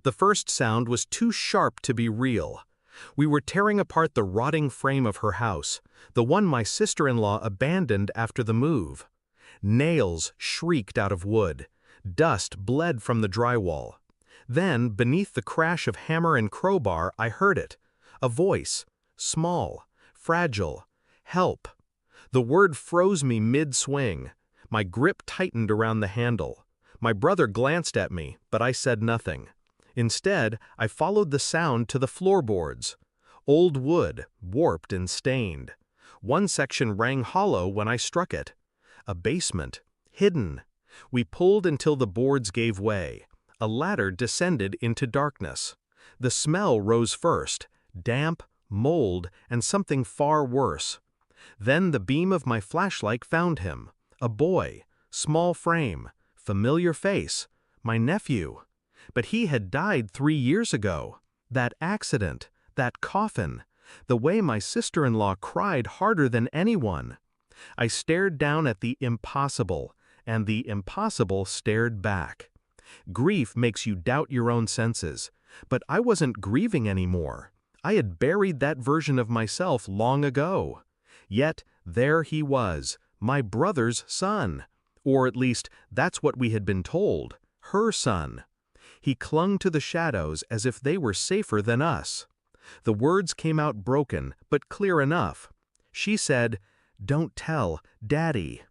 The first sound was too sharp to be real. We were tearing apart the rotting frame of her house, the one my sister-in-law abandoned after the move. Nails shrieked out of wood. Dust bled from the drywall. Then, beneath the crash of hammer and crowbar, I heard it. A voice. Small. Fragile. Help. The word froze me mid-swing. My grip tightened around the handle. My brother glanced at me, but I said nothing. Instead, I followed the sound to the floorboards. Old wood, warped and stained. One section rang hollow when I struck it. A basement. Hidden. We pulled until the boards gave way. A ladder descended into darkness. The smell rose first. Damp, mold, and something far worse. Then the beam of my flashlight found him. A boy. Small frame. Familiar face. My nephew. But he had died 3 years ago. That accident. That coffin. The way my sister-in-law cried harder than anyone. I stared down at the impossible, and the impossible stared back. Grief makes you doubt your own senses, but I wasn't grieving anymore. I had buried that version of myself long ago. Yet, there he was, my brother's son. Or at least, that's what we had been told. Her son. He clung to the shadows as if they were safer than us. The words came out broken, but clear enough. She said, "Don't tell, Daddy."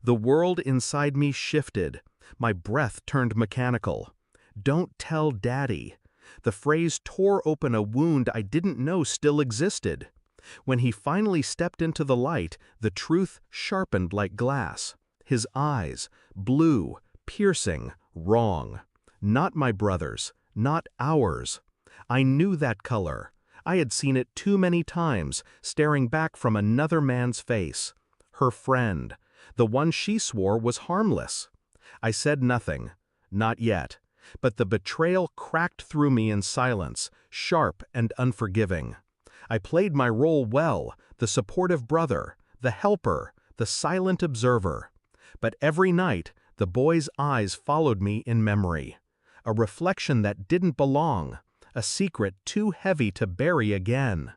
The world inside me shifted. My breath turned mechanical. "Don't tell Daddy." The phrase tore open a wound I didn't know still existed. When he finally stepped into the light, the truth sharpened like glass. His eyes, blue, piercing, wrong. Not my brother's, not ours. I knew that color. I had seen it too many times, staring back from another man's face. Her friend, the one she swore was harmless. I said nothing. Not yet. But the betrayal cracked through me in silence, sharp and unforgiving. I played my role well, the supportive brother, the helper, the silent observer. But every night, the boy's eyes followed me in memory. A reflection that didn't belong, a secret too heavy to bury again.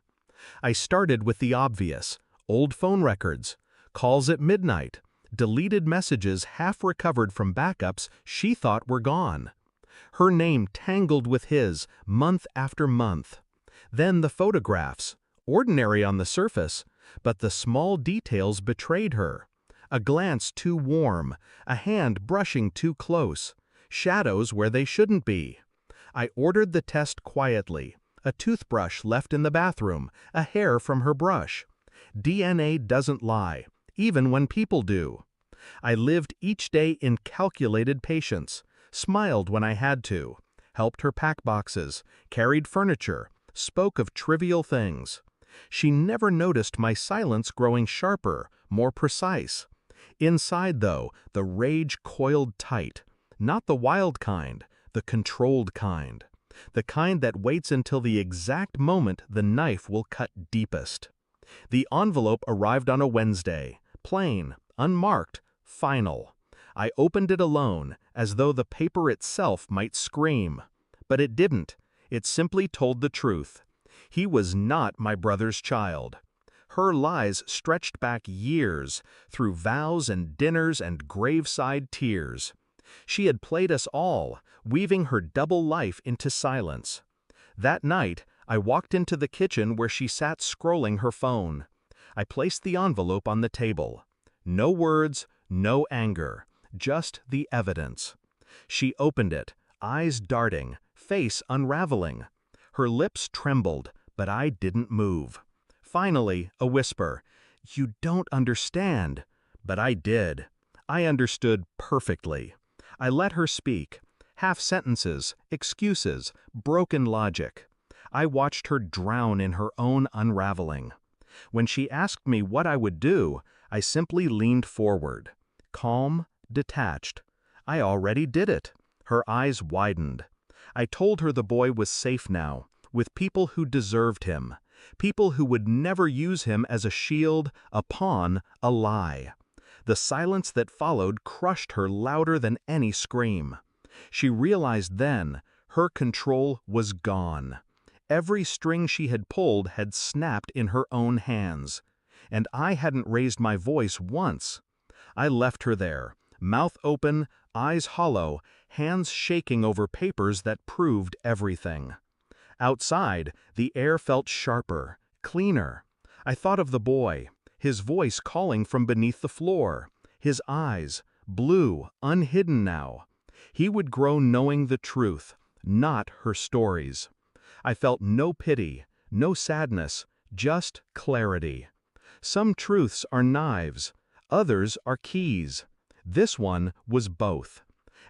I started with the obvious, old phone records, calls at midnight, deleted messages half recovered from backups she thought were gone. Her name tangled with his, month after month. Then the photographs, ordinary on the surface, but the small details betrayed her. A glance too warm, a hand brushing too close, shadows where they shouldn't be. I ordered the test quietly, a toothbrush left in the bathroom, a hair from her brush. DNA doesn't lie, even when people do. I lived each day in calculated patience, smiled when I had to, helped her pack boxes, carried furniture, spoke of trivial things. She never noticed my silence growing sharper, more precise. Inside, though, the rage coiled tight. Not the wild kind, the controlled kind. The kind that waits until the exact moment the knife will cut deepest. The envelope arrived on a Wednesday, plain, unmarked, final. I opened it alone, as though the paper itself might scream. But it didn't. It simply told the truth. He was not my brother's child. Her lies stretched back years, through vows and dinners and graveside tears. She had played us all, weaving her double life into silence. That night, I walked into the kitchen where she sat scrolling her phone. I placed the envelope on the table. No words, no anger, just the evidence. She opened it, eyes darting, face unraveling. Her lips trembled, but I didn't move. Finally, a whisper, "You don't understand." But I did. I understood perfectly. I let her speak. Half sentences, excuses, broken logic. I watched her drown in her own unraveling. When she asked me what I would do, I simply leaned forward. Calm, detached. I already did it. Her eyes widened. I told her the boy was safe now, with people who deserved him. People who would never use him as a shield, a pawn, a lie. The silence that followed crushed her louder than any scream. She realized then, Her control was gone. Every string she had pulled had snapped in her own hands. And I hadn't raised my voice once. I left her there, mouth open, eyes hollow, hands shaking over papers that proved everything. Outside, the air felt sharper, cleaner. I thought of the boy, his voice calling from beneath the floor, his eyes, blue, unhidden now. He would grow knowing the truth, not her stories. I felt no pity, no sadness, just clarity. Some truths are knives, others are keys. This one was both.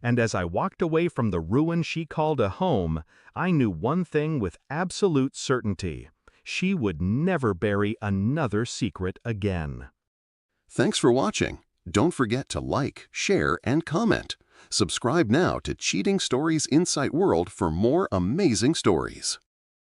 And as I walked away from the ruin she called a home, I knew one thing with absolute certainty. She would never bury another secret again. Thanks for watching. Don't forget to like, share, and comment. Subscribe now to Cheating Stories Insight World for more amazing stories.